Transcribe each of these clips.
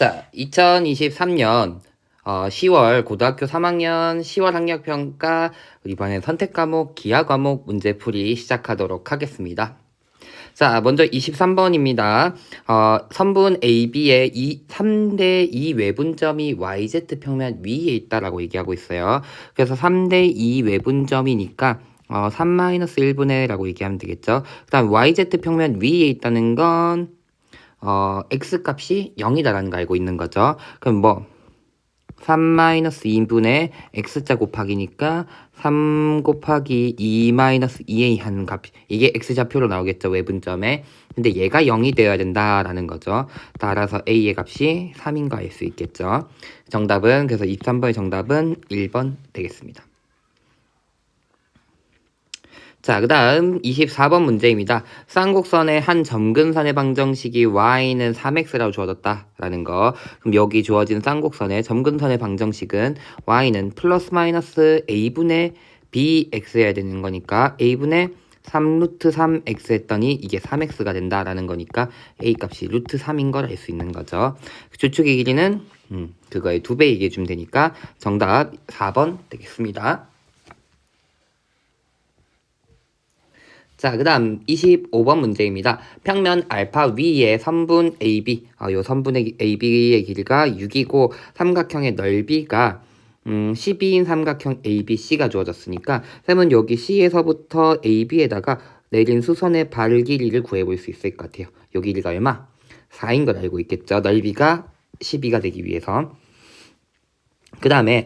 자, 2023년 10월 고등학교 3학년 10월 학력평가 이번엔 선택 과목 기하 과목 문제풀이 시작하도록 하겠습니다. 자, 먼저 23번입니다. 선분 AB의 3대 2 외분점이 YZ 평면 위에 있다라고 얘기하고 있어요. 그래서 3대 2 외분점이니까 3-1분의 라고 얘기하면 되겠죠. 그 다음 YZ 평면 위에 있다는 건 x 값이 0이다라는 거 알고 있는 거죠. 그럼 뭐 3-2분의 x자 곱하기니까 3 곱하기 2-2a 하는 값, 이게 x좌표로 나오겠죠, 외분점에. 근데 얘가 0이 되어야 된다라는 거죠. 따라서 a의 값이 3인 거 알 수 있겠죠. 정답은, 그래서 23번의 정답은 1번 되겠습니다. 자, 그 다음 24번 문제입니다. 쌍곡선의 한 점근선의 방정식이 y는 3x라고 주어졌다라는 거. 그럼 여기 주어진 쌍곡선의 점근선의 방정식은 y는 플러스 마이너스 a분의 bx여야 되는 거니까 a분의 3루트 3x 했더니 이게 3x가 된다라는 거니까 a 값이 루트 3인 걸 알 수 있는 거죠. 주축의 길이는 그거의 2배 얘기해 주면 되니까 정답 4번 되겠습니다. 자, 그 다음 25번 문제입니다. 평면 알파 위에 선분 AB, 요 선분의 AB의 길이가 6이고 삼각형의 넓이가 12인 삼각형 ABC가 주어졌으니까 쌤은 여기 C에서부터 AB에다가 내린 수선의 발 길이를 구해볼 수 있을 것 같아요. 요 길이가 얼마? 4인 걸 알고 있겠죠. 넓이가 12가 되기 위해서. 그 다음에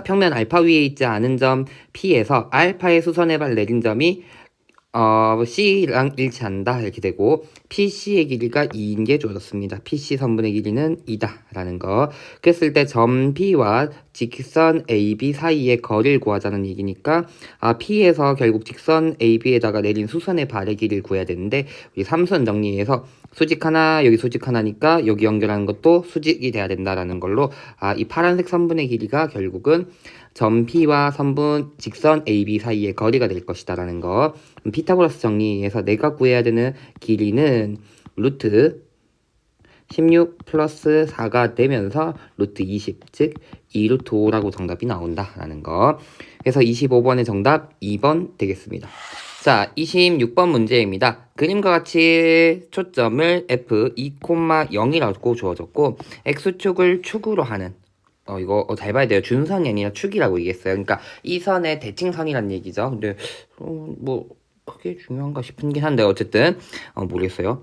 평면 알파 위에 있지 않은 점 P에서 알파의 수선의 발 내린 점이 C랑 일치한다 이렇게 되고 PC의 길이가 2인 게 주어졌습니다. PC 선분의 길이는 2다 라는 거. 그랬을 때 점 P와 직선 AB 사이의 거리를 구하자는 얘기니까 P에서 결국 직선 AB에다가 내린 수선의 발의 길이를 구해야 되는데 우리 삼수원 정리해서 수직 하나 여기 수직 하나니까 여기 연결하는 것도 수직이 돼야 된다라는 걸로 이 파란색 선분의 길이가 결국은 점 P와 선분 직선 AB 사이의 거리가 될 것이다 라는 거. 피타고라스 정리해서 내가 구해야 되는 길이는 루트 16 플러스 4가 되면서 루트 20, 즉 2루트 5라고 정답이 나온다 라는 거. 그래서 25번의 정답 2번 되겠습니다. 자, 26번 문제입니다. 그림과 같이 초점을 f 2,0이라고 주어졌고 x축을 축으로 하는 이거 잘 봐야 돼요. 준선이 아니라 축이라고 얘기했어요. 그러니까 이 선의 대칭선이란 얘기죠. 근데 뭐 크게 중요한가 싶긴 한데 어쨌든 모르겠어요.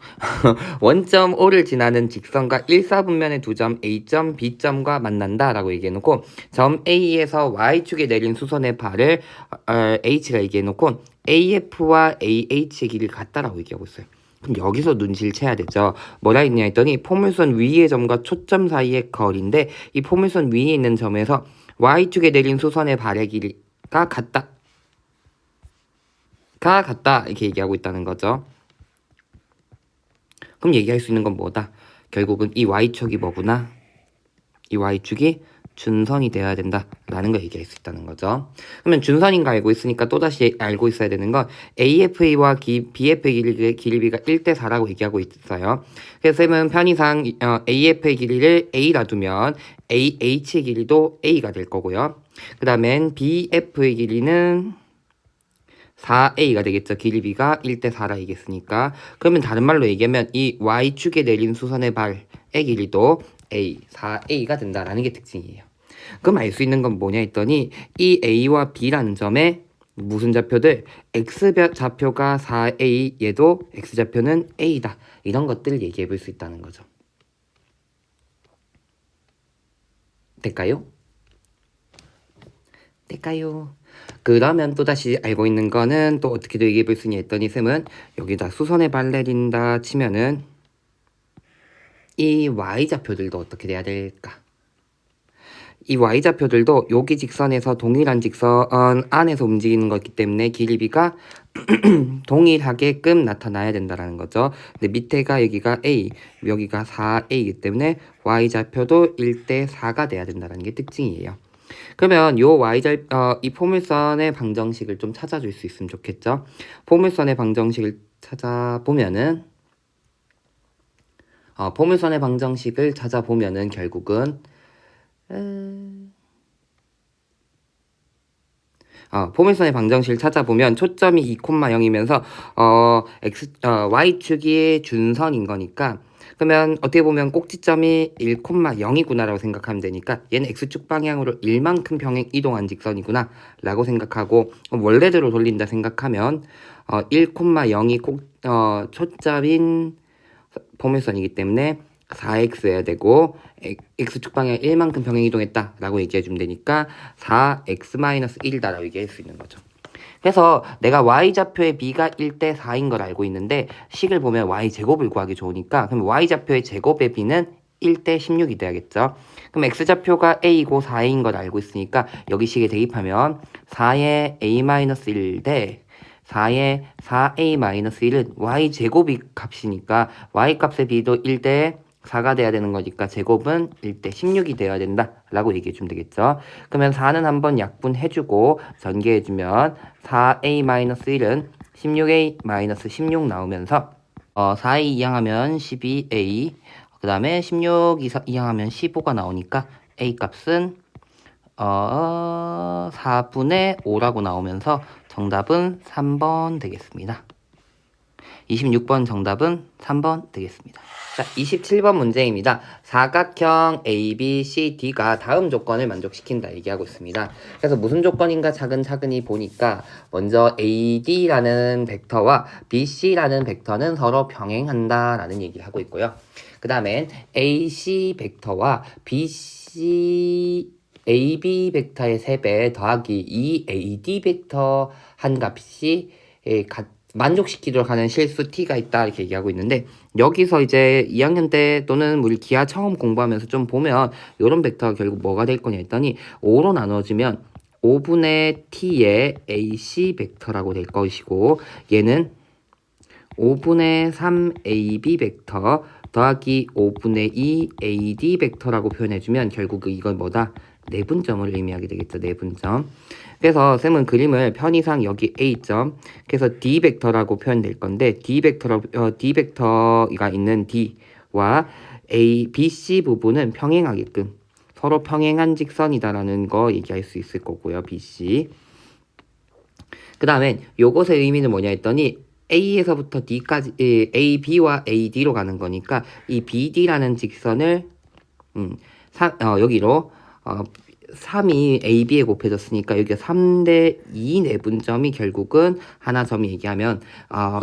원점 O를 지나는 직선과 1사분면의 두 점 A점, B점과 만난다라고 얘기해놓고 점 A에서 Y축에 내린 수선의 발을 H가 얘기해놓고 AF와 AH의 길이를 같다라고 얘기하고 있어요. 그럼 여기서 눈치를 채야 되죠. 뭐라 했냐 했더니 포물선 위의 점과 초점 사이의 거리인데 이 포물선 위에 있는 점에서 Y축에 내린 수선의 발의 길이가 같다 이렇게 얘기하고 있다는 거죠. 그럼 얘기할 수 있는 건 뭐다? 결국은 이 Y축이 뭐구나? 이 Y축이 준선이 되어야 된다라는 걸 얘기할 수 있다는 거죠. 그러면 준선인 거 알고 있으니까 또다시 알고 있어야 되는 건 AFA와 BF의 길이가 1대4라고 얘기하고 있어요. 그래서 쌤은 편의상 AF의 길이를 A라 두면 AH의 길이도 A가 될 거고요. 그 다음엔 BF의 길이는 4a가 되겠죠. 길이가 1대4라 얘기했으니까. 그러면 다른 말로 얘기하면 이 y축에 내린 수선의 발의 길이도 a, 4a가 된다라는 게 특징이에요. 그럼 알 수 있는 건 뭐냐 했더니 이 a와 b라는 점에 무슨 좌표들? x좌표가 4a, 얘도 x좌표는 a다. 이런 것들을 얘기해 볼 수 있다는 거죠. 될까요? 그러면 또다시 알고 있는 거는 또 어떻게 얘기해 볼 수 있냐 했더니 쌤은 여기다 수선의 발 내린다 치면은 이 y좌표들도 어떻게 돼야 될까? 이 y좌표들도 여기 직선에서 동일한 직선 안에서 움직이는 거기 때문에 길이가 동일하게끔 나타나야 된다는 거죠. 근데 밑에가 여기가 a, 여기가 4a이기 때문에 y좌표도 1대4가 돼야 된다는 게 특징이에요. 그러면 이 포물선의 방정식을 좀 찾아줄 수 있으면 좋겠죠. 포물선의 방정식을 찾아보면은 포물선의 방정식을 찾아보면은 결국은 포물선의 방정식을 찾아보면 초점이 2,0이면서 y축이 준선인 거니까 그러면 어떻게 보면 꼭지점이 1,0이구나라고 생각하면 되니까 얘는 x축 방향으로 1만큼 평행 이동한 직선이구나 라고 생각하고 원래대로 돌린다 생각하면 1,0이 초점인 포물선이기 때문에 4x여야 되고 x축 방향 1만큼 평행 이동했다 라고 얘기해주면 되니까 4x-1이다 라고 얘기할 수 있는 거죠. 그래서 내가 y좌표의 b가 1대 4인 걸 알고 있는데 식을 보면 y제곱을 구하기 좋으니까 그럼 y좌표의 제곱의 b는 1대 16이 돼야겠죠. 그럼 x좌표가 a이고 4a인 걸 알고 있으니까 여기 식에 대입하면 4의 a-1 대 4의 4a-1은 y제곱이 값이니까 y값의 b도 1대 4가 돼야 되는 거니까 제곱은 1대 16이 되어야 된다 라고 얘기해 주면 되겠죠. 그러면 4는 한번 약분해주고 전개해주면 4a-1은 16a-16 나오면서 4a 이항하면 12a 그 다음에 16 이항하면 15가 나오니까 a 값은 4분의 5라고 나오면서 정답은 3번 되겠습니다. 26번 정답은 3번 되겠습니다. 자, 27번 문제입니다. 사각형 ABCD가 다음 조건을 만족시킨다 얘기하고 있습니다. 그래서 무슨 조건인가 차근차근히 보니까 먼저 AD라는 벡터와 BC라는 벡터는 서로 병행한다 라는 얘기를 하고 있고요. 그 다음엔 AC 벡터와 AB 벡터의 3배 더하기 이 AD 벡터 한 값이 만족시키도록 하는 실수 t가 있다 이렇게 얘기하고 있는데 여기서 이제 2학년 때 또는 우리 기하 처음 공부하면서 좀 보면 이런 벡터가 결국 뭐가 될 거냐 했더니 5로 나눠주면 5분의 t의 AC 벡터라고 될 것이고 얘는 5분의 3AB 벡터 더하기 5분의 2 AD 벡터라고 표현해주면 결국 이건 뭐다? 내분점을 의미하게 되겠죠. 내분점. 그래서 쌤은 그림을 편의상 여기 A점 그래서 D 벡터라고 표현될 건데 D 벡터가 있는 D와 BC 부분은 평행하게끔 서로 평행한 직선이다라는 거 얘기할 수 있을 거고요. BC. 그 다음에 요것의 의미는 뭐냐 했더니 A에서부터 D까지 A, B와 AD로 가는 거니까 이 BD라는 직선을 여기로 3이 AB에 곱해졌으니까 여기가 3대 2 내분점이 결국은 하나 점이 얘기하면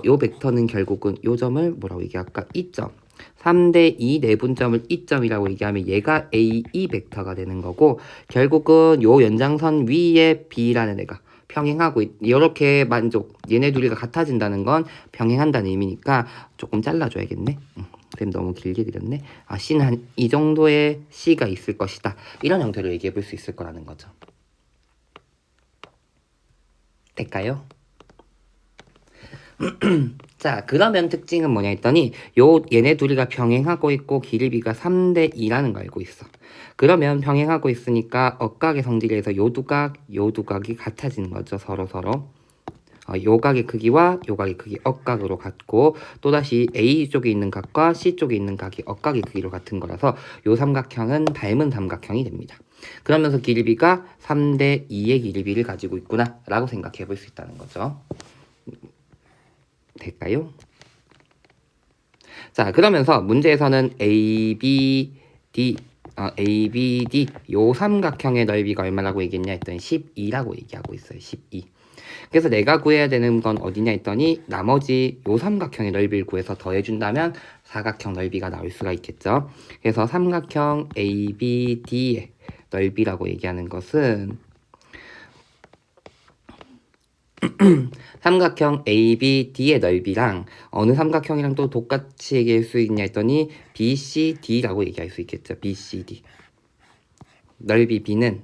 요 벡터는 결국은 요 점을 뭐라고 얘기할까? 2점 3대 2 내분점을 2점이라고 얘기하면 얘가 AE 벡터가 되는 거고 결국은 요 연장선 위에 B라는 애가 평행하고 이렇게 얘네 둘이가 같아진다는 건 평행한다는 의미니까 조금 잘라줘야겠네. 쌤 너무 길게 그렸네. C는 한 이 정도의 C가 있을 것이다. 이런 형태로 얘기해 볼 수 있을 거라는 거죠. 될까요? 자, 그러면 특징은 뭐냐 했더니 얘네 둘이가 병행하고 있고 길이비가 3대 2라는 거 알고 있어. 그러면 병행하고 있으니까 억각의 성질에서 요 두각이 같아지는 거죠. 서로. 요 각의 크기와 요 각의 크기 억각으로 같고 또다시 A 쪽에 있는 각과 C 쪽에 있는 각이 억각의 크기로 같은 거라서 요 삼각형은 닮은 삼각형이 됩니다. 그러면서 길이비가 3대 2의 길이비를 가지고 있구나 라고 생각해 볼 수 있다는 거죠. 될까요? 자, 그러면서 문제에서는 ABD 요 삼각형의 넓이가 얼마라고 얘기했냐 했더니 12라고 얘기하고 있어요. 12. 그래서 내가 구해야 되는 건 어디냐 했더니 나머지 요 삼각형의 넓이를 구해서 더해준다면 사각형 넓이가 나올 수가 있겠죠. 그래서 삼각형 ABD의 넓이라고 얘기하는 것은 삼각형 ABD의 넓이랑 어느 삼각형이랑 또 똑같이 얘기할 수 있냐 했더니 BCD라고 얘기할 수 있겠죠. BCD. 넓이 B는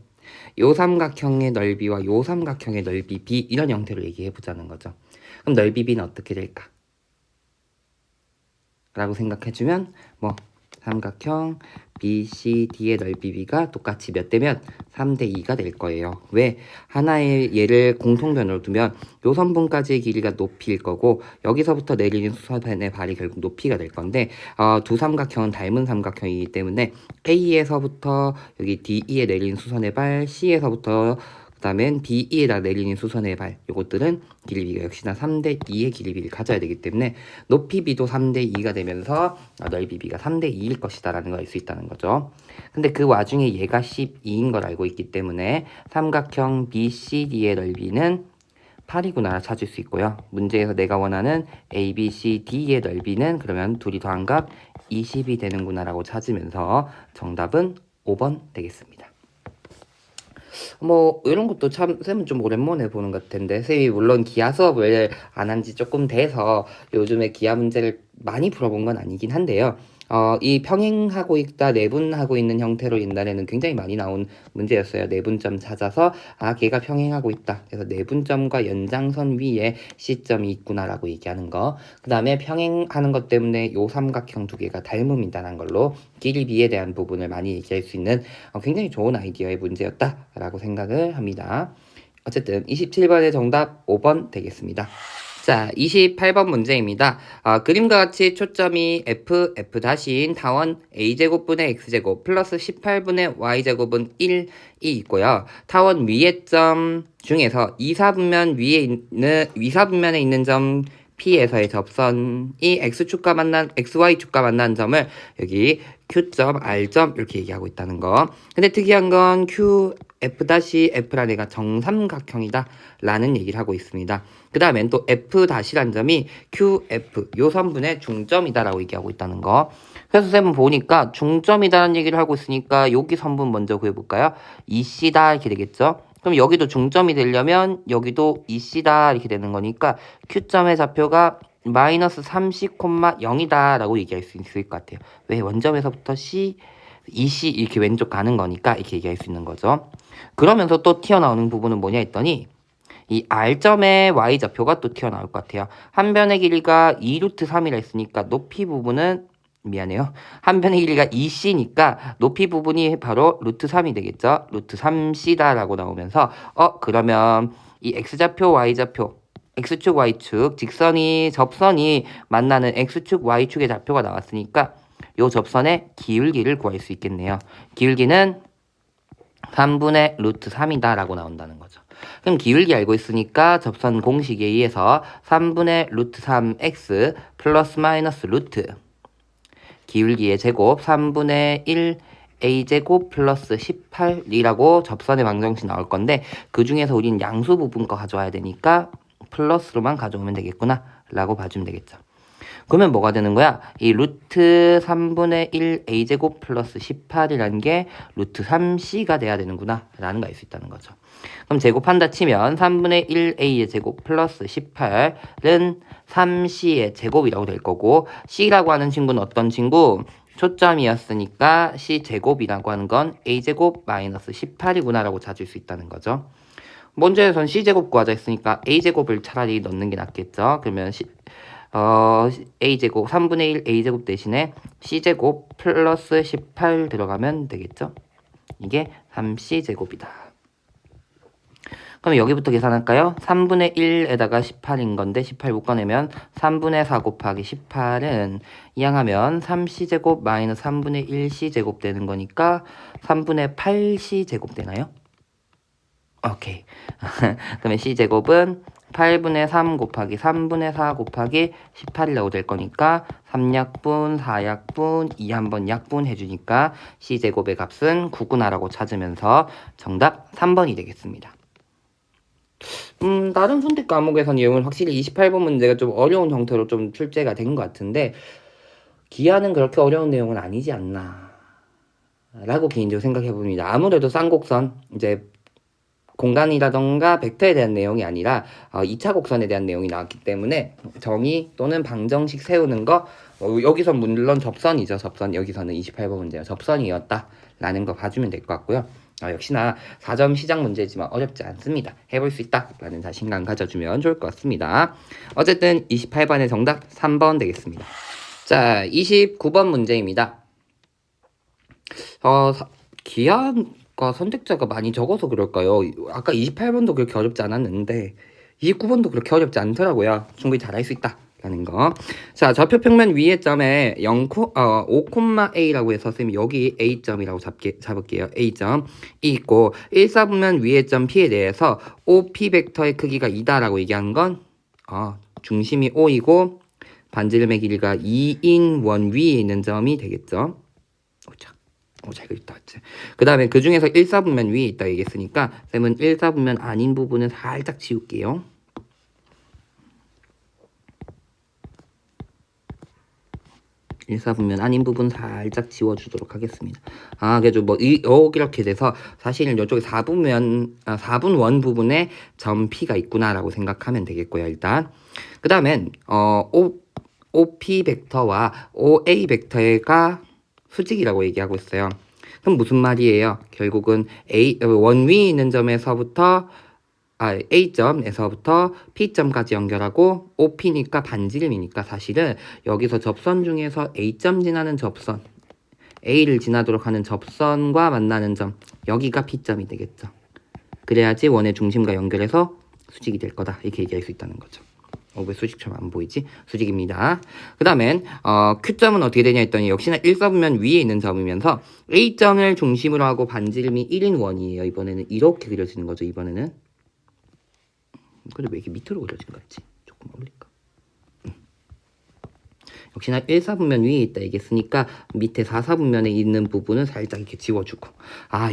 요 삼각형의 넓이와 요 삼각형의 넓이 B 이런 형태로 얘기해 보자는 거죠. 그럼 넓이 B는 어떻게 될까? 라고 생각해주면 삼각형 BCD의 넓이 B가 똑같이 몇 대면 3대 2가 될 거예요. 왜? 하나의 얘를 공통변으로 두면 요 선분까지의 길이가 높이일 거고 여기서부터 내리는 수선의 발이 결국 높이가 될 건데 두 삼각형은 닮은 삼각형이기 때문에 A에서부터 여기 DE에 내리는 수선의 발, C에서부터 그 다음엔 BE에다 내리는 수선의 발, 요것들은 길이비가 역시나 3대 2의 길이비를 가져야 되기 때문에 높이 B도 3대 2가 되면서 넓이 B가 3대 2일 것이다 라는 걸 알 수 있다는 거죠. 근데 그 와중에 얘가 12인 걸 알고 있기 때문에 삼각형 BCD의 넓이는 8이구나 찾을 수 있고요. 문제에서 내가 원하는 ABCD의 넓이는 그러면 둘이 더한 값 20이 되는구나 라고 찾으면서 정답은 5번 되겠습니다. 뭐 이런 것도 참 쌤은 좀 오랜만에 보는 것 같은데 쌤이 물론 기하 수업을 안 한 지 조금 돼서 요즘에 기하 문제를 많이 풀어본 건 아니긴 한데요. 이 평행하고 있다, 내분하고 있는 형태로 옛날에는 굉장히 많이 나온 문제였어요. 내분점 찾아서 걔가 평행하고 있다. 그래서 내분점과 연장선 위에 C점이 있구나라고 얘기하는 거. 그 다음에 평행하는 것 때문에 요 삼각형 두 개가 닮음이다라는 걸로 길이 B에 대한 부분을 많이 얘기할 수 있는 굉장히 좋은 아이디어의 문제였다라고 생각을 합니다. 어쨌든 27번의 정답 5번 되겠습니다. 자, 28번 문제입니다. 그림과 같이 초점이 F'인 타원 A제곱분의 X제곱 플러스 18분의 Y제곱은 1이 있고요. 타원 위의 점 중에서 이사분면에 있는 점 P에서의 접선이 X축과 만난 XY축과 만난 점을 여기 Q점, R점 이렇게 얘기하고 있다는 거. 근데 특이한 건 QF-F란 애가 정삼각형이다 라는 얘기를 하고 있습니다. 그 다음엔 또 F-란 점이 QF 요 선분의 중점이다 라고 얘기하고 있다는 거. 그래서 쌤은 보니까 중점이다라는 얘기를 하고 있으니까 여기 선분 먼저 구해볼까요? EC다 이렇게 되겠죠. 그럼 여기도 중점이 되려면 여기도 EC다 이렇게 되는 거니까 Q점의 좌표가 마이너스 30,0이다 라고 얘기할 수 있을 것 같아요. 왜? 원점에서부터 EC 이렇게 왼쪽 가는 거니까 이렇게 얘기할 수 있는 거죠. 그러면서 또 튀어나오는 부분은 뭐냐 했더니 이 R점의 Y좌표가 또 튀어나올 것 같아요. 한 변의 길이가 2루트3이라 했으니까 높이 부분은 미안해요. 한 변의 길이가 2c니까 높이 부분이 바로 루트 3이 되겠죠. 루트 3c다라고 나오면서 그러면 이 x좌표 y좌표 x축 y축 접선이 만나는 x축 y축의 좌표가 나왔으니까 요 접선의 기울기를 구할 수 있겠네요. 기울기는 3분의 루트 3이다 라고 나온다는 거죠. 그럼 기울기 알고 있으니까 접선 공식에 의해서 3분의 루트 3x 플러스 마이너스 루트 기울기의 제곱 3분의 1 a제곱 플러스 18이라고 접선의 방정식 나올 건데 그 중에서 우린 양수 부분 거 가져와야 되니까 플러스로만 가져오면 되겠구나 라고 봐주면 되겠죠. 그러면 뭐가 되는 거야? 이 루트 3분의 1 a제곱 플러스 18이라는 게 루트 3c가 돼야 되는구나 라는 거 알 수 있다는 거죠. 그럼 제곱한다 치면 3분의 1 a의 제곱 플러스 18은 3c의 제곱이라고 될 거고 c라고 하는 친구는 어떤 친구? 초점이었으니까 c제곱이라고 하는 건 a제곱 마이너스 18이구나 라고 찾을 수 있다는 거죠. 문제에선 c제곱 구하자 했으니까 a제곱을 차라리 넣는 게 낫겠죠. 그러면 a제곱 3분의 1 a제곱 대신에 c제곱 플러스 18 들어가면 되겠죠. 이게 3c제곱이다. 그럼 여기부터 계산할까요? 3분의 1에다가 18인 건데 18 묶어내면 3분의 4 곱하기 18은 이항하면 3c제곱 마이너스 3분의 1c제곱 되는 거니까 3분의 8c제곱 되나요? 오케이. 그러면 c제곱은 8분의 3 곱하기 3분의 4 곱하기 18이라고 될 거니까 3약분, 4약분, 2 한번 약분 해주니까 c제곱의 값은 9구나라고 찾으면서 정답 3번이 되겠습니다. 다른 선택 과목에서 내용은 확실히 28번 문제가 좀 어려운 형태로 좀 출제가 된 것 같은데 기하는 그렇게 어려운 내용은 아니지 않나 라고 개인적으로 생각해 봅니다. 아무래도 쌍곡선 이제 공간이라던가 벡터에 대한 내용이 아니라 2차 곡선에 대한 내용이 나왔기 때문에 정의 또는 방정식 세우는 거 여기서 물론 접선이죠. 접선 여기서는 28번 문제가 접선이었다 라는 거 봐주면 될 것 같고요. 역시나 4점 시작 문제지만 어렵지 않습니다. 해볼 수 있다 라는 자신감 가져주면 좋을 것 같습니다. 어쨌든 28번의 정답 3번 되겠습니다. 자, 29번 문제입니다. 기한과 선택자가 많이 적어서 그럴까요? 아까 28번도 그렇게 어렵지 않았는데 29번도 그렇게 어렵지 않더라고요. 충분히 잘할 수 있다. 라는 거. 자, 좌표 평면 위의 점에 5,a라고 해서 선생님이 여기 a점이라고 잡을게요. a점이 있고 1사분면 위의 점 p에 대해서 OP 벡터의 크기가 2다라고 얘기한 건 중심이 O이고 반지름의 길이가 2인 원 위에 있는 점이 되겠죠. 잘 그렸다. 그 다음에 그 중에서 1사분면 위에 있다 얘기했으니까 쌤은 1사분면 아닌 부분은 살짝 지울게요. 1사분면 아닌 부분 살짝 지워주도록 하겠습니다. 그래도 이렇게 돼서 사실은 이쪽에 4분원 부분에 점 P가 있구나라고 생각하면 되겠고요. 일단 그 다음엔 OP 벡터와 OA 벡터가 수직이라고 얘기하고 있어요. 그럼 무슨 말이에요? 결국은 원 위에 있는 점에서부터 A점에서부터 P점까지 연결하고 OP니까 반지름이니까 사실은 여기서 접선 중에서 A점 지나는 접선, A를 지나도록 하는 접선과 만나는 점, 여기가 P점이 되겠죠. 그래야지 원의 중심과 연결해서 수직이 될 거다. 이렇게 얘기할 수 있다는 거죠. 왜 수직처럼 안 보이지? 수직입니다. 그 다음엔 Q점은 어떻게 되냐 했더니 역시나 1사분면 위에 있는 점이면서 A점을 중심으로 하고 반지름이 1인 원이에요. 이번에는 이렇게 그려지는 거죠. 이번에는 근데 왜 이렇게 밑으로 그려진 거 같지? 조금 올릴까? 역시나 1사분면 위에 있다 얘기했으니까 밑에 4사분면에 있는 부분은 살짝 이렇게 지워주고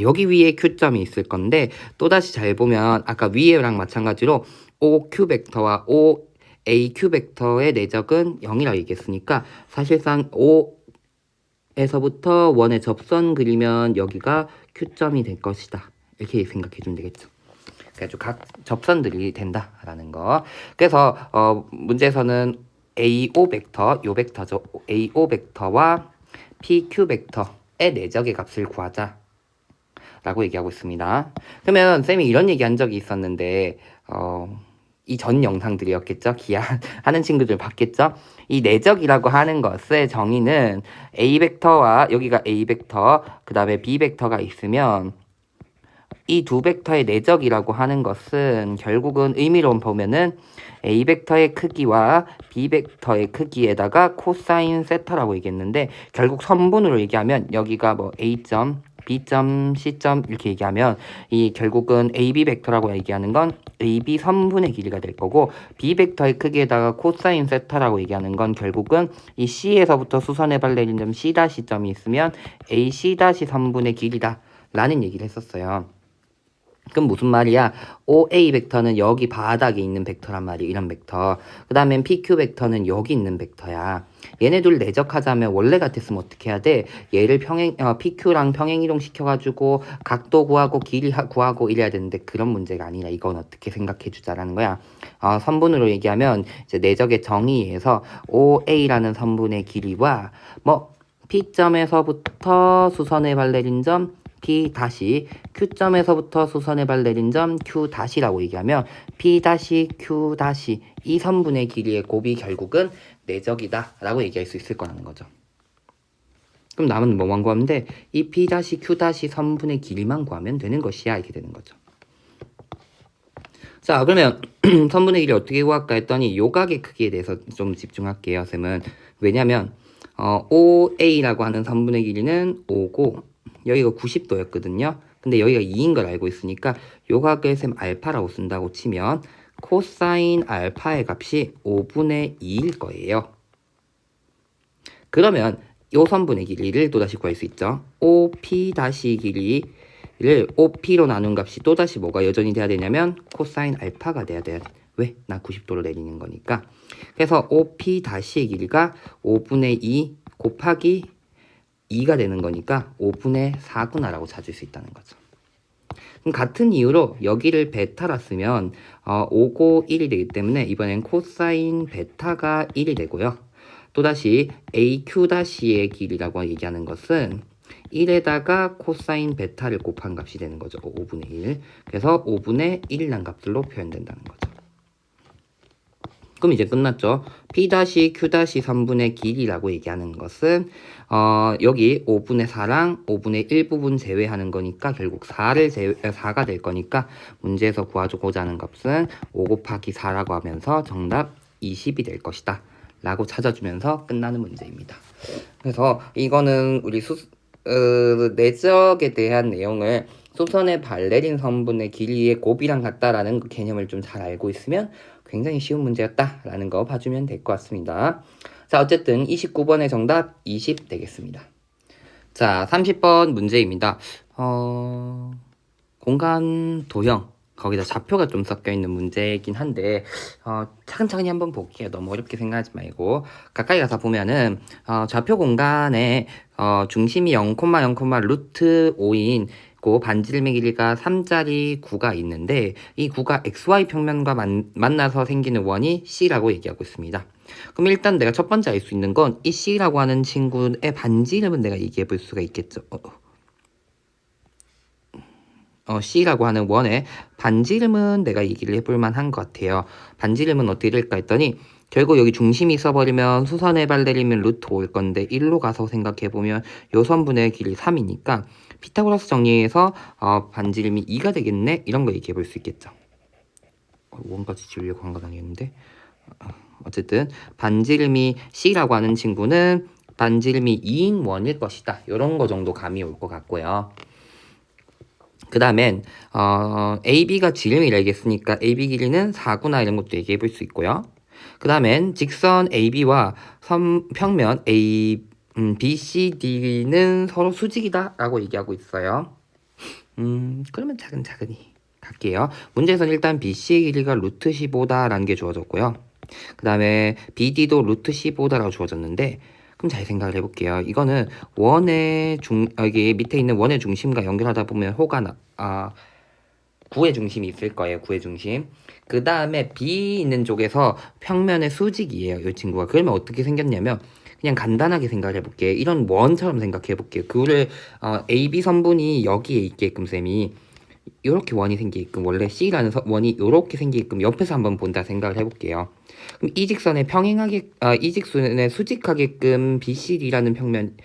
여기 위에 Q점이 있을 건데 또다시 잘 보면 아까 위에랑 마찬가지로 OQ 벡터와 OAQ 벡터의 내적은 0이라고 얘기했으니까 사실상 O에서부터 원의 접선 그리면 여기가 Q점이 될 것이다. 이렇게 생각해 주면 되겠죠. 그래서 각 접선들이 된다라는 거. 그래서 문제에서는 AO 벡터, 요 벡터죠. AO 벡터와 PQ 벡터의 내적의 값을 구하자. 라고 얘기하고 있습니다. 그러면 쌤이 이런 얘기 한 적이 있었는데 이 전 영상들이었겠죠. 기하하는 친구들 봤겠죠. 이 내적이라고 하는 것의 정의는 A 벡터와 여기가 A 벡터, 그 다음에 B 벡터가 있으면 이 두 벡터의 내적이라고 하는 것은 결국은 의미로 보면은 A 벡터의 크기와 B 벡터의 크기에다가 코사인 세타라고 얘기했는데 결국 선분으로 얘기하면 여기가 A점, B점, C점 이렇게 얘기하면 이 결국은 AB 벡터라고 얘기하는 건 AB 선분의 길이가 될 거고 B 벡터의 크기에다가 코사인 세타라고 얘기하는 건 결국은 이 C에서부터 수선의 발레린 점 C'점이 있으면 AC' 선분의 길이다 라는 얘기를 했었어요. 그럼 무슨 말이야? OA 벡터는 여기 바닥에 있는 벡터란 말이야. 이런 벡터. 그 다음엔 PQ 벡터는 여기 있는 벡터야. 얘네 둘 내적하자면 원래 같았으면 어떻게 해야 돼? 얘를 PQ랑 평행이동 시켜가지고 각도 구하고 길이 구하고 이래야 되는데 그런 문제가 아니라 이건 어떻게 생각해 주자라는 거야. 선분으로 얘기하면 이제 내적의 정의에서 OA라는 선분의 길이와 P점에서부터 수선의 발레린 점 P 다시 Q점에서부터 수선의 발 내린 점 Q 다시라고 얘기하면 P 다시 Q 다시 이 선분의 길이의 곱이 결국은 내적이다 라고 얘기할 수 있을 거라는 거죠. 그럼 남은 뭐만 구하면 돼? 이 P 다시 Q 다시 선분의 길이만 구하면 되는 것이야. 이렇게 되는 거죠. 자, 그러면 선분의 길이 어떻게 구할까 했더니 요각의 크기에 대해서 좀 집중할게요. 쌤은 왜냐면 OA라고 하는 선분의 길이는 5고 여기가 90도였거든요. 근데 여기가 2인 걸 알고 있으니까 요 각을 쌤 알파라고 쓴다고 치면 코사인 알파의 값이 5분의 2일 거예요. 그러면 요 선분의 길이를 또다시 구할 수 있죠. OP 다시 길이를 OP로 나눈 값이 또다시 뭐가 여전히 돼야 되냐면 코사인 알파가 돼야 돼. 왜? 나 90도로 내리는 거니까. 그래서 OP 다시의 길이가 5분의 2 곱하기 2가 되는 거니까 5분의 4구나라고 찾을 수 있다는 거죠. 그럼 같은 이유로 여기를 베타라 쓰면 5고 1이 되기 때문에 이번엔 코사인 베타가 1이 되고요. 또다시 AQ-의 길이라고 얘기하는 것은 1에다가 코사인 베타를 곱한 값이 되는 거죠. 5분의 1. 그래서 5분의 1이라는 값들로 표현된다는 거죠. 그럼 이제 끝났죠. P-Q-3분의 길이라고 얘기하는 것은 여기 5분의 4랑 5분의 1 부분 제외하는 거니까 결국 4가 될 거니까 문제에서 구하고자 하는 값은 5 곱하기 4라고 하면서 정답 20이 될 것이다 라고 찾아주면서 끝나는 문제입니다. 그래서 이거는 우리 내적에 대한 내용을 수선의 발레린 선분의 길이의 곱이랑 같다라는 그 개념을 좀 잘 알고 있으면 굉장히 쉬운 문제였다라는 거 봐주면 될 것 같습니다. 자, 어쨌든 29번의 정답 20 되겠습니다. 자, 30번 문제입니다. 공간 도형 거기다 좌표가 좀 섞여 있는 문제이긴 한데 차근차근히 한번 볼게요. 너무 어렵게 생각하지 말고 가까이 가서 보면은 좌표 공간에 중심이 0,0, 루트 5인 고 반지름의 길이가 3짜리 구가 있는데 이 구가 XY 평면과 만나서 생기는 원이 C라고 얘기하고 있습니다. 그럼 일단 내가 첫 번째 알 수 있는 건 이 C라고 하는 친구의 반지름은 내가 얘기해 볼 수가 있겠죠. C라고 하는 원의 반지름은 내가 얘기를 해볼 만한 것 같아요. 반지름은 어떻게 될까 했더니 결국 여기 중심이 있어버리면 수선의 발레리면 루트 5일 건데 1로 가서 생각해보면 요 선분의 길이 3이니까 피타고라스 정리해서 반지름이 2가 되겠네? 이런 거 얘기해 볼 수 있겠죠. 원까지 지우려고 한 건 아니었는데 어쨌든 반지름이 C라고 하는 친구는 반지름이 2인 원일 것이다. 이런 거 정도 감이 올 것 같고요. 그 다음엔 AB가 지름이라 얘기했으니까 AB 길이는 4구나 이런 것도 얘기해 볼 수 있고요. 그 다음엔 직선 AB와 평면 BCD는 서로 수직이다 라고 얘기하고 있어요. 그러면 차근차근히 갈게요. 문제에서는 일단 BC의 길이가 루트 15다라는 게 주어졌고요. 그 다음에 BD도 루트 15다라고 주어졌는데 그럼 잘 생각을 해볼게요. 이거는 여기 밑에 있는 원의 중심과 연결하다 보면 구의 중심이 있을 거예요. 구의 중심. 그 다음에 B 있는 쪽에서 평면의 수직이에요. 이 친구가. 그러면 어떻게 생겼냐면 그냥 간단하게 생각을 해볼게요. 이런 원처럼 생각해 볼게요. 그를 AB 선분이 여기에 있게끔 쌤이 이렇게 원이 생기게끔 원래 C라는 원이 이렇게 생기게끔 옆에서 한번 본다 생각을 해볼게요. 그럼 이 직선에 이 직선에 수직하게끔 BCD라는 평면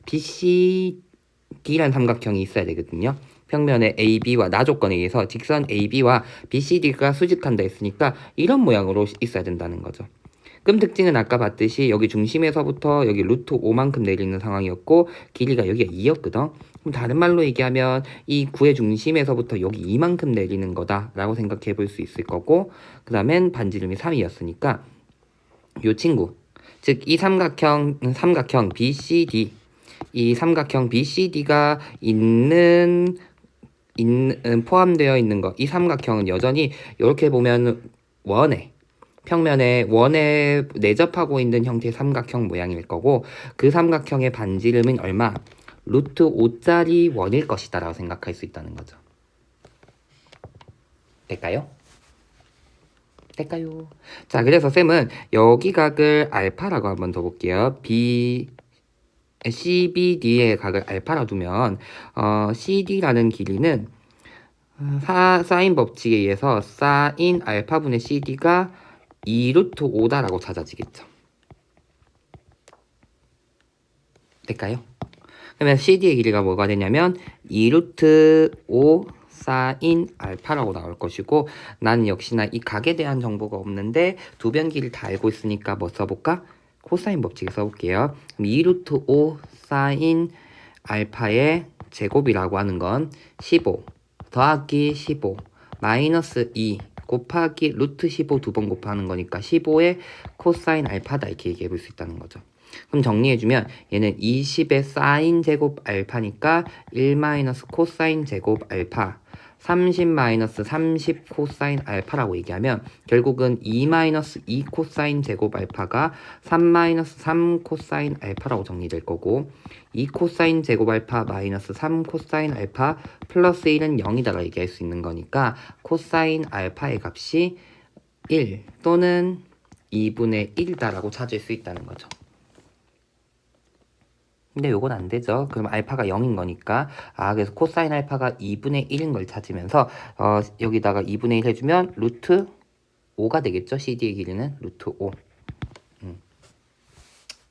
BCD라는 삼각형이 있어야 되거든요. 평면의 AB와 나조건에 의해서 직선 AB와 BCD가 수직한다 했으니까 이런 모양으로 있어야 된다는 거죠. 그럼 특징은 아까 봤듯이 여기 중심에서부터 여기 루트 5만큼 내리는 상황이었고 길이가 여기가 2였거든. 그럼 다른 말로 얘기하면 이 구의 중심에서부터 여기 2만큼 내리는 거다 라고 생각해 볼 수 있을 거고 그 다음엔 반지름이 3이었으니까 요 친구 즉 이 삼각형 BCD 이 삼각형 BCD가 포함되어 있는 거 이 삼각형은 여전히 이렇게 보면 원에 내접하고 있는 형태의 삼각형 모양일 거고 그 삼각형의 반지름은 얼마? 루트 5짜리 원일 것이다 라고 생각할 수 있다는 거죠. 될까요? 자, 그래서 쌤은 여기 각을 알파라고 한번 더 볼게요. CBD의 각을 알파라 두면 CD라는 길이는 사인 법칙에 의해서 사인 알파분의 CD가 2루트 5다라고 찾아지겠죠. 될까요? 그러면 CD의 길이가 뭐가 되냐면 2루트 5 사인 알파라고 나올 것이고 나는 역시나 이 각에 대한 정보가 없는데 두 변 길이를 다 알고 있으니까 뭐 써볼까? 코사인 법칙 써볼게요. 그럼 2루트 5 사인 알파의 제곱이라고 하는 건 15 더하기 15 마이너스 2 곱하기 루트 15 두 번 곱하는 거니까 15의 코사인 알파다 이렇게 얘기해 볼 수 있다는 거죠. 그럼 정리해주면 얘는 20의 사인 제곱 알파니까 1 마이너스 코사인 제곱 알파 30 마이너스 30 코사인 알파라고 얘기하면 결국은 2 마이너스 2 코사인 제곱 알파가 3 마이너스 3 코사인 알파라고 정리될 거고 2 코사인 제곱 알파 마이너스 3 코사인 알파 플러스 1은 0이다라고 얘기할 수 있는 거니까 코사인 알파의 값이 1 또는 2분의 1이다라고 찾을 수 있다는 거죠. 근데 요건 안 되죠. 그럼 알파가 0인 거니까 그래서 코사인 알파가 2분의 1인 걸 찾으면서 여기다가 2분의 1 해주면 루트 5가 되겠죠? CD의 길이는 루트 5.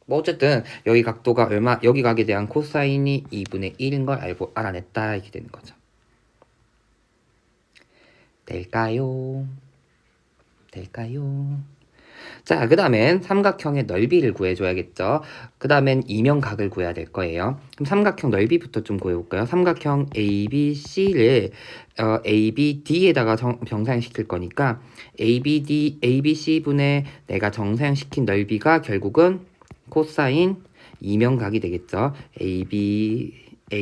뭐 어쨌든 여기 각도가 얼마, 여기 각에 대한 코사인이 2분의 1인 걸 알아냈다 이렇게 되는 거죠. 될까요? 될까요? 자, 그 다음엔 삼각형의 넓이를 구해줘야겠죠. 그 다음엔 이면각을 구해야 될 거예요. 그럼 삼각형 넓이부터 좀 구해볼까요? 삼각형 ABC를 ABD에다가 정사형시킬 거니까 ABC분의 내가 정사형시킨 넓이가 결국은 코사인 이면각이 되겠죠.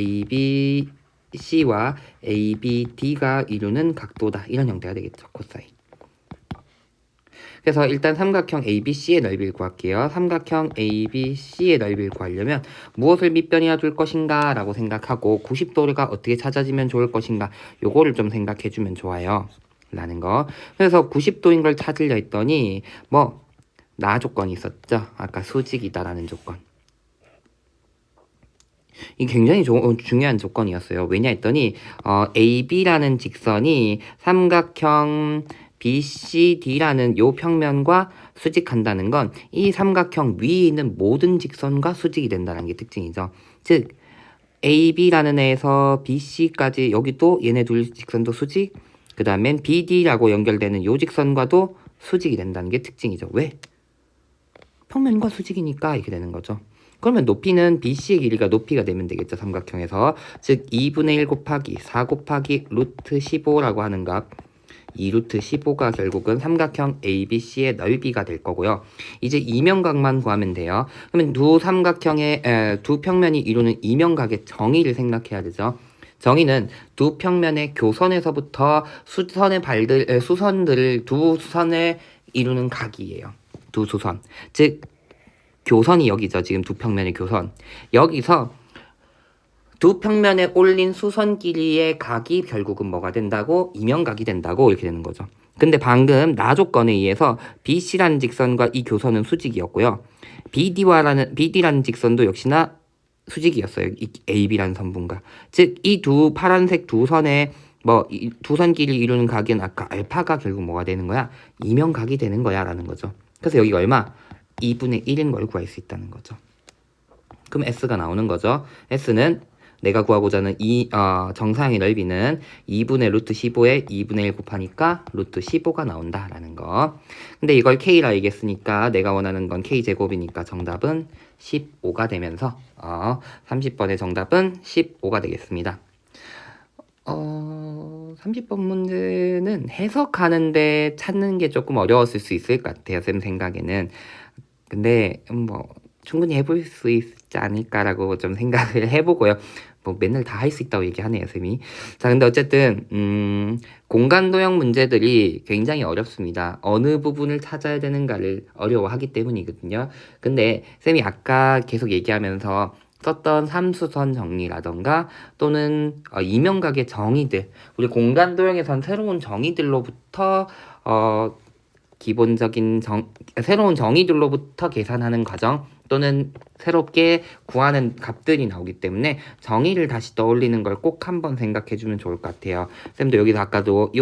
ABC와 ABD가 이루는 각도다. 이런 형태가 되겠죠. 코사인. 그래서 일단 삼각형 ABC의 넓이를 구할게요. 삼각형 ABC의 넓이를 구하려면 무엇을 밑변이어 줄 것인가 라고 생각하고 90도가 어떻게 찾아지면 좋을 것인가 요거를 좀 생각해 주면 좋아요. 라는 거. 그래서 90도인 걸 찾으려 했더니 나 조건이 있었죠. 아까 수직이다라는 조건. 이 굉장히 중요한 조건이었어요. 왜냐 했더니 AB라는 직선이 삼각형 BCD라는 요 평면과 수직한다는 건 이 삼각형 위에 있는 모든 직선과 수직이 된다는 게 특징이죠. 즉 AB라는 애에서 BC까지 여기도 얘네 둘 직선도 수직, 그 다음엔 BD라고 연결되는 요 직선과도 수직이 된다는 게 특징이죠. 왜? 평면과 수직이니까 이렇게 되는 거죠. 그러면 높이는 BC의 길이가 높이가 되면 되겠죠. 삼각형에서. 즉 2분의 1 곱하기 4 곱하기 루트 15라고 하는 값 2루트 15가 결국은 삼각형 ABC의 넓이가 될 거고요. 이제 이면각만 구하면 돼요. 그러면 두 삼각형의 두 평면이 이루는 이면각의 정의를 생각해야 되죠. 정의는 두 평면의 교선에서부터 수선들을 두 선에 이루는 각이에요. 두 수선. 즉 교선이 여기죠. 지금 두 평면의 교선. 여기서 두 평면에 올린 수선 길이의 각이 결국은 뭐가 된다고? 이면각이 된다고 이렇게 되는 거죠. 근데 방금 나 조건에 의해서 BC라는 직선과 이 교선은 수직이었고요. BD라는 직선도 역시나 수직이었어요. 이 AB라는 선분과. 즉 이 두 파란색 두 선의 두 선 길이 이루는 각은 아까 알파가 결국 뭐가 되는 거야? 이면각이 되는 거야 라는 거죠. 그래서 여기가 얼마? 2분의 1인 걸 구할 수 있다는 거죠. 그럼 S가 나오는 거죠. S는 내가 구하고자 하는 정사형의 넓이는 2분의 루트 15에 2분의 1 곱하니까 루트 15가 나온다라는 거. 근데 이걸 K라 얘기했으니까 내가 원하는 건 K제곱이니까 정답은 15가 되면서 30번의 정답은 15가 되겠습니다. 30번 문제는 해석하는데 찾는 게 조금 어려웠을 수 있을 것 같아요. 쌤 생각에는. 근데 충분히 해볼 수 있지 않을까라고 좀 생각을 해보고요. 맨날 다 할 수 있다고 얘기하네요, 쌤이. 자, 근데 어쨌든 공간 도형 문제들이 굉장히 어렵습니다. 어느 부분을 찾아야 되는가를 어려워하기 때문이거든요. 근데 쌤이 아까 계속 얘기하면서 썼던 삼수선 정리라던가 또는 이면각의 정의들, 우리 공간 도형에선 새로운 정의들로부터 기본적인 새로운 정의들로부터 계산하는 과정 또는 새롭게 구하는 값들이 나오기 때문에 정의를 다시 떠올리는 걸 꼭 한번 생각해 주면 좋을 것 같아요. 쌤도 여기서 아까도 이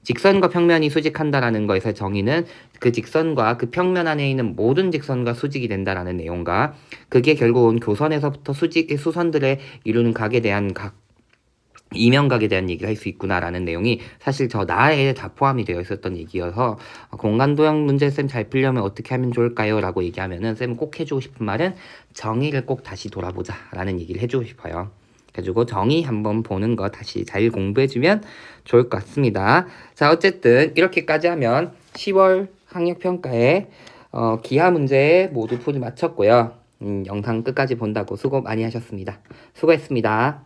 직선과 평면이 수직한다라는 거에서 정의는 그 직선과 그 평면 안에 있는 모든 직선과 수직이 된다라는 내용과 그게 결국은 교선에서부터 수선들의 이루는 각에 대한 이면각에 대한 얘기를 할 수 있구나라는 내용이 사실 저 나에 다 포함이 되어 있었던 얘기여서 공간 도형 문제 쌤 잘 풀려면 어떻게 하면 좋을까요? 라고 얘기하면은 쌤 꼭 해주고 싶은 말은 정의를 꼭 다시 돌아보자 라는 얘기를 해주고 싶어요. 그래가지고 정의 한번 보는 거 다시 잘 공부해주면 좋을 것 같습니다. 자, 어쨌든 이렇게까지 하면 10월 학력평가에 기하 문제 모두 풀이 마쳤고요. 영상 끝까지 본다고 수고 많이 하셨습니다. 수고했습니다.